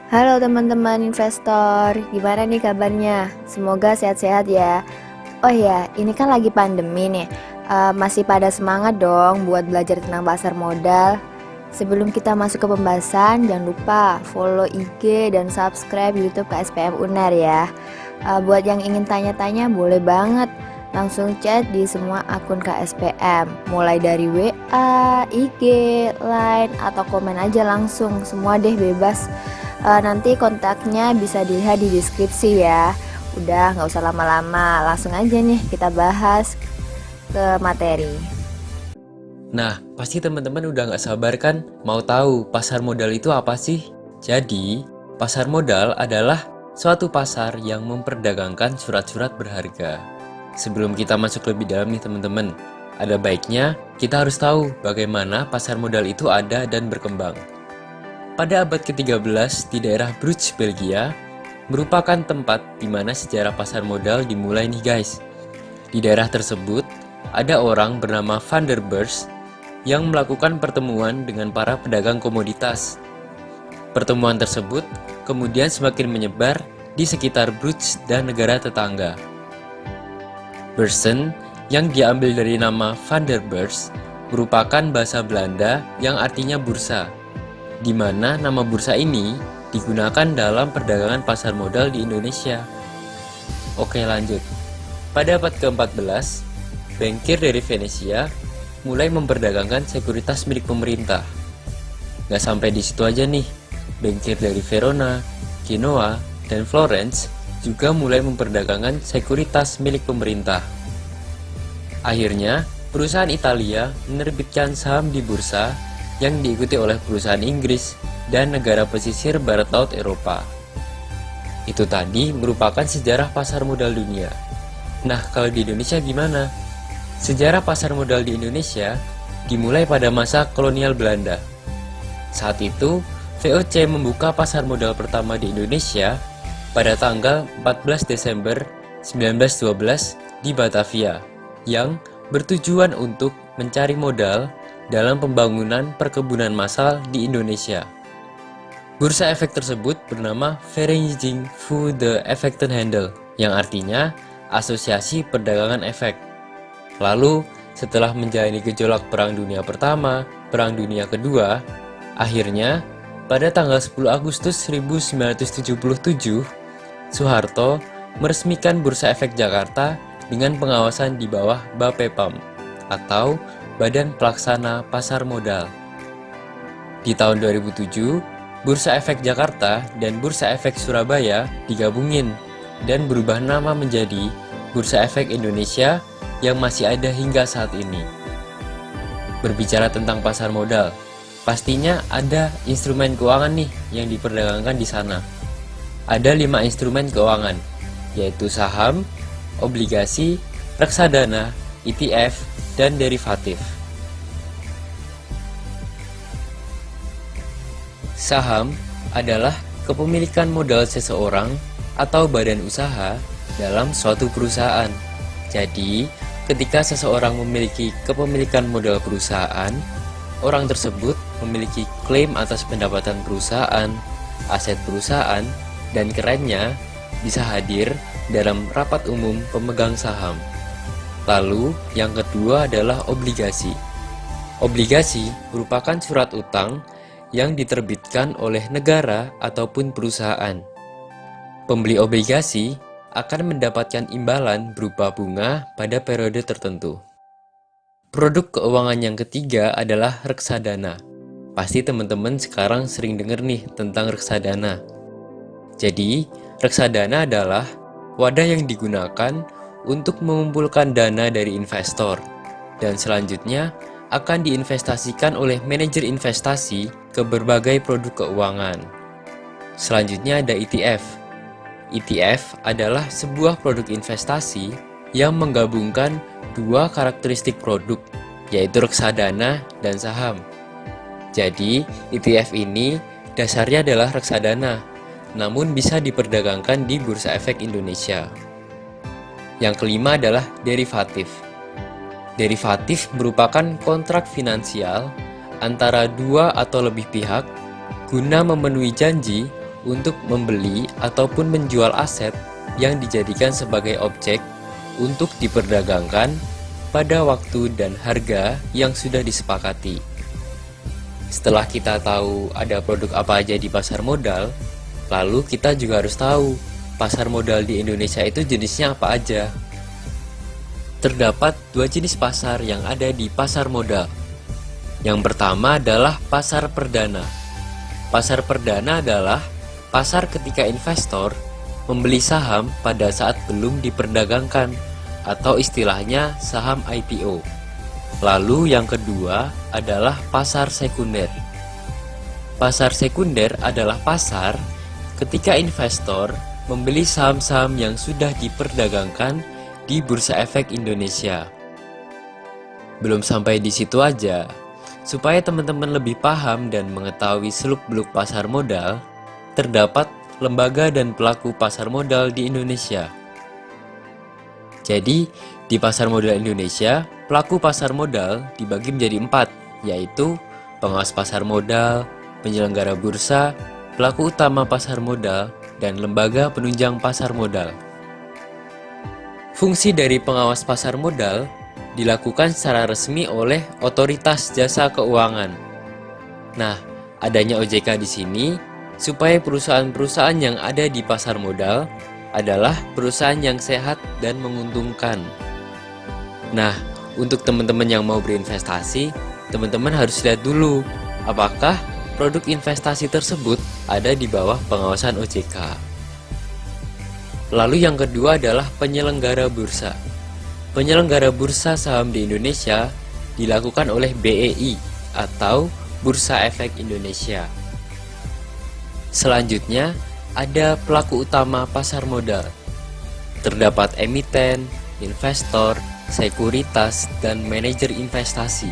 Halo teman-teman investor, gimana nih kabarnya? Semoga sehat-sehat ya. Oh ya, ini kan lagi pandemi nih. Masih pada semangat dong buat belajar tentang pasar modal. Sebelum kita masuk ke pembahasan, jangan lupa follow IG dan subscribe YouTube KSPM UNER ya. Buat yang ingin tanya-tanya boleh banget langsung chat di semua akun KSPM, mulai dari WA, IG, Line, atau komen aja langsung, semua deh bebas. Nanti kontaknya bisa dilihat di deskripsi ya. Udah nggak usah lama-lama, langsung aja nih kita bahas ke materi. Nah, pasti teman-teman udah nggak sabar kan mau tahu pasar modal itu apa sih? Jadi, pasar modal adalah suatu pasar yang memperdagangkan surat-surat berharga. Sebelum kita masuk lebih dalam nih teman-teman, ada baiknya kita harus tahu bagaimana pasar modal itu ada dan berkembang. Pada abad ke-13 di daerah Bruges, Belgia, merupakan tempat di mana sejarah pasar modal dimulai nih guys. Di daerah tersebut, ada orang bernama Van der Beurs yang melakukan pertemuan dengan para pedagang komoditas. Pertemuan tersebut kemudian semakin menyebar di sekitar Bruges dan negara tetangga. Beurzen yang diambil dari nama Van der Beurs merupakan bahasa Belanda yang artinya bursa, di mana nama bursa ini digunakan dalam perdagangan pasar modal di Indonesia. Oke lanjut. Pada abad ke-14, bankir dari Venesia mulai memperdagangkan sekuritas milik pemerintah. Gak sampai di situ aja nih, bankir dari Verona, Genoa, dan Florence juga mulai memperdagangkan sekuritas milik pemerintah. Akhirnya, perusahaan Italia menerbitkan saham di bursa yang diikuti oleh perusahaan Inggris dan negara pesisir barat laut Eropa. Itu tadi merupakan sejarah pasar modal dunia. Nah, kalau di Indonesia gimana? Sejarah pasar modal di Indonesia dimulai pada masa kolonial Belanda. Saat itu, VOC membuka pasar modal pertama di Indonesia pada tanggal 14 Desember 1912 di Batavia, yang bertujuan untuk mencari modal dalam pembangunan perkebunan massal di Indonesia. Bursa efek tersebut bernama Vereniging voor de Effectenhandel, yang artinya Asosiasi Perdagangan Efek. Lalu, setelah menjalani gejolak Perang Dunia Pertama, Perang Dunia Kedua, akhirnya pada tanggal 10 Agustus 1977, Soeharto meresmikan Bursa Efek Jakarta dengan pengawasan di bawah BAPEPAM atau Badan Pelaksana Pasar Modal. Di tahun 2007, Bursa Efek Jakarta dan Bursa Efek Surabaya digabungin dan berubah nama menjadi Bursa Efek Indonesia yang masih ada hingga saat ini. Berbicara tentang pasar modal, pastinya ada instrumen keuangan nih yang diperdagangkan di sana. Ada 5 instrumen keuangan, yaitu saham, obligasi, reksadana, ETF, dan derivatif. Saham adalah kepemilikan modal seseorang atau badan usaha dalam suatu perusahaan. Jadi, ketika seseorang memiliki kepemilikan modal perusahaan, orang tersebut memiliki klaim atas pendapatan perusahaan, aset perusahaan, dan kerennya bisa hadir dalam rapat umum pemegang saham. Lalu, yang kedua adalah obligasi. Obligasi merupakan surat utang yang diterbitkan oleh negara ataupun perusahaan. Pembeli obligasi akan mendapatkan imbalan berupa bunga pada periode tertentu. Produk keuangan yang ketiga adalah reksadana. Pasti teman-teman sekarang sering dengar nih tentang reksadana. Jadi, reksadana adalah wadah yang digunakan untuk mengumpulkan dana dari investor dan selanjutnya akan diinvestasikan oleh manajer investasi ke berbagai produk keuangan. Selanjutnya ada ETF. ETF adalah sebuah produk investasi yang menggabungkan dua karakteristik produk, yaitu reksadana dan saham. Jadi, ETF ini dasarnya adalah reksadana, namun bisa diperdagangkan di Bursa Efek Indonesia. Yang kelima adalah derivatif. Derivatif merupakan kontrak finansial antara dua atau lebih pihak guna memenuhi janji untuk membeli ataupun menjual aset yang dijadikan sebagai objek untuk diperdagangkan pada waktu dan harga yang sudah disepakati. Setelah kita tahu ada produk apa aja di pasar modal, lalu kita juga harus tahu pasar modal di Indonesia itu jenisnya apa aja. Terdapat dua jenis pasar yang ada di pasar modal. Yang pertama adalah pasar perdana. Pasar perdana adalah pasar ketika investor membeli saham pada saat belum diperdagangkan, atau istilahnya saham IPO. Lalu yang kedua adalah pasar sekunder. Pasar sekunder adalah pasar ketika investor membeli saham-saham yang sudah diperdagangkan di Bursa Efek Indonesia. Belum sampai di situ aja. Supaya teman-teman lebih paham dan mengetahui seluk-beluk pasar modal, terdapat lembaga dan pelaku pasar modal di Indonesia. Jadi, di pasar modal Indonesia, pelaku pasar modal dibagi menjadi 4, yaitu pengawas pasar modal, penyelenggara bursa, pelaku utama pasar modal, dan lembaga penunjang pasar modal. Fungsi dari pengawas pasar modal dilakukan secara resmi oleh Otoritas Jasa Keuangan. Nah, adanya OJK di sini supaya perusahaan-perusahaan yang ada di pasar modal adalah perusahaan yang sehat dan menguntungkan. Nah, untuk teman-teman yang mau berinvestasi, teman-teman harus lihat dulu apakah produk investasi tersebut ada di bawah pengawasan OJK. Lalu yang kedua adalah penyelenggara bursa. Penyelenggara bursa saham di Indonesia dilakukan oleh BEI atau Bursa Efek Indonesia. Selanjutnya, ada pelaku utama pasar modal. Terdapat emiten, investor, sekuritas, dan manajer investasi.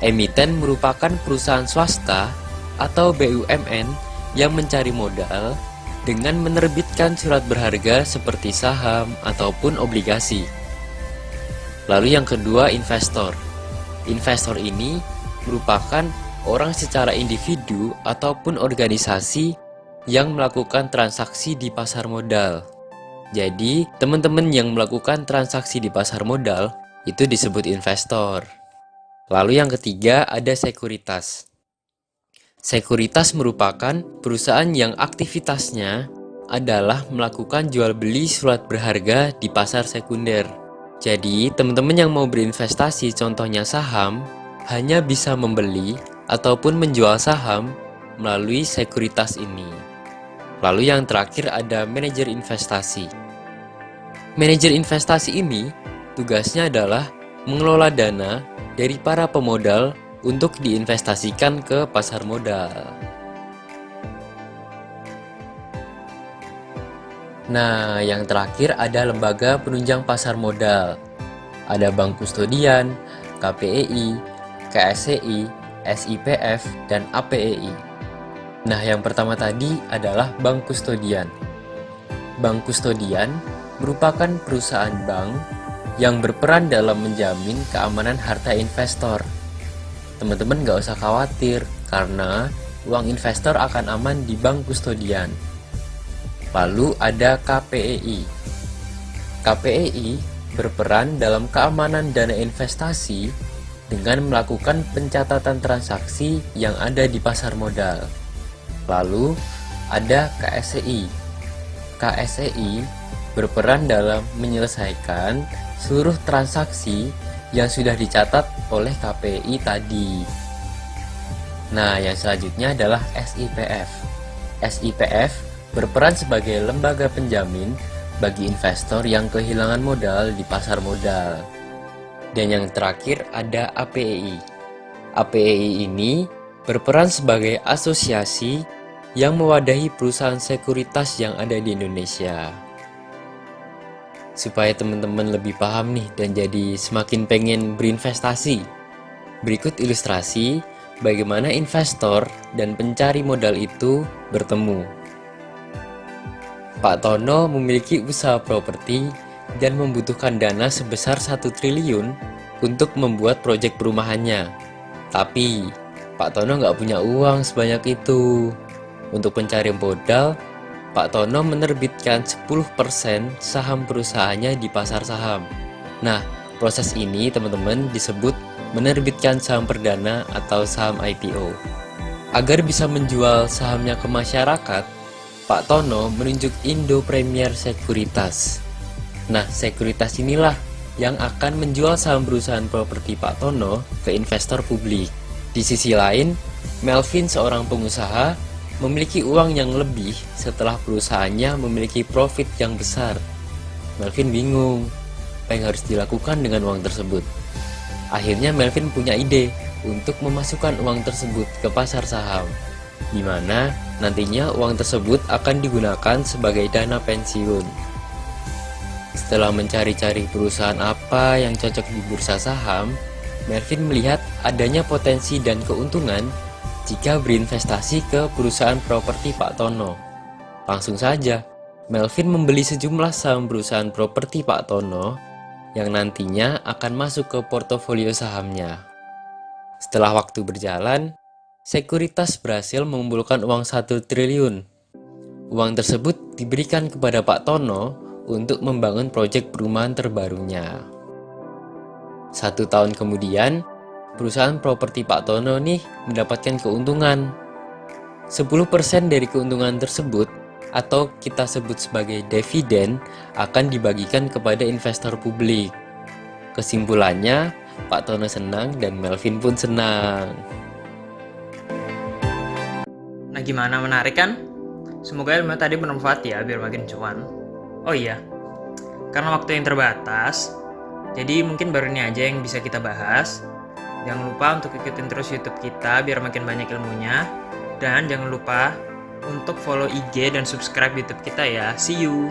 Emiten merupakan perusahaan swasta atau BUMN yang mencari modal dengan menerbitkan surat berharga seperti saham ataupun obligasi. Lalu yang kedua, investor. Investor ini merupakan orang secara individu ataupun organisasi yang melakukan transaksi di pasar modal. Jadi, teman-teman yang melakukan transaksi di pasar modal itu disebut investor. Lalu yang ketiga ada sekuritas. Sekuritas merupakan perusahaan yang aktivitasnya adalah melakukan jual beli surat berharga di pasar sekunder. Jadi, teman-teman yang mau berinvestasi contohnya saham hanya bisa membeli ataupun menjual saham melalui sekuritas ini. Lalu yang terakhir ada manajer investasi. Manajer investasi ini tugasnya adalah mengelola dana dari para pemodal untuk diinvestasikan ke pasar modal. Nah, yang terakhir ada lembaga penunjang pasar modal. Ada Bank Kustodian, KPEI, KSCI, SIPF, dan APEI. Nah, yang pertama tadi adalah Bank Kustodian. Bank Kustodian merupakan perusahaan bank yang berperan dalam menjamin keamanan harta investor. Teman-teman nggak usah khawatir, karena uang investor akan aman di Bank Kustodian. Lalu ada KPEI. KPEI berperan dalam keamanan dana investasi dengan melakukan pencatatan transaksi yang ada di pasar modal. Lalu ada KSCI. KSCI berperan dalam menyelesaikan seluruh transaksi yang sudah dicatat oleh KPI tadi. Nah, yang selanjutnya adalah SIPF. SIPF berperan sebagai lembaga penjamin bagi investor yang kehilangan modal di pasar modal. Dan yang terakhir ada APEI. APEI ini berperan sebagai asosiasi yang mewadahi perusahaan sekuritas yang ada di Indonesia. Supaya teman-teman lebih paham nih dan jadi semakin pengen berinvestasi, berikut ilustrasi bagaimana investor dan pencari modal itu bertemu. Pak Tono memiliki usaha properti dan membutuhkan dana sebesar 1 triliun untuk membuat proyek perumahannya. Tapi, Pak Tono nggak punya uang sebanyak itu. Untuk pencari modal, Pak Tono menerbitkan 10% saham perusahaannya di pasar saham. Nah, proses ini teman-teman disebut menerbitkan saham perdana atau saham IPO. Agar bisa menjual sahamnya ke masyarakat, Pak Tono menunjuk Indo Premier Sekuritas. Nah, sekuritas inilah yang akan menjual saham perusahaan properti Pak Tono ke investor publik. Di sisi lain, Melvin seorang pengusaha memiliki uang yang lebih setelah perusahaannya memiliki profit yang besar. Melvin bingung, apa yang harus dilakukan dengan uang tersebut. Akhirnya Melvin punya ide untuk memasukkan uang tersebut ke pasar saham, di mana nantinya uang tersebut akan digunakan sebagai dana pensiun. Setelah mencari-cari perusahaan apa yang cocok di bursa saham, Melvin melihat adanya potensi dan keuntungan jika berinvestasi ke perusahaan properti Pak Tono. Langsung saja, Melvin membeli sejumlah saham perusahaan properti Pak Tono yang nantinya akan masuk ke portofolio sahamnya. Setelah waktu berjalan, sekuritas berhasil mengumpulkan uang 1 triliun. Uang tersebut diberikan kepada Pak Tono untuk membangun proyek perumahan terbarunya. 1 tahun kemudian, perusahaan properti Pak Tono nih mendapatkan keuntungan. 10% dari keuntungan tersebut atau kita sebut sebagai dividen akan dibagikan kepada investor publik. Kesimpulannya, Pak Tono senang dan Melvin pun senang. Nah, gimana, menarik kan? Semoga ilmu tadi bermanfaat ya, biar makin cuan. Oh iya, karena waktu yang terbatas, jadi mungkin baru ini aja yang bisa kita bahas. Jangan lupa untuk ikutin terus YouTube kita biar makin banyak ilmunya. Dan jangan lupa untuk follow IG dan subscribe YouTube kita ya. See you!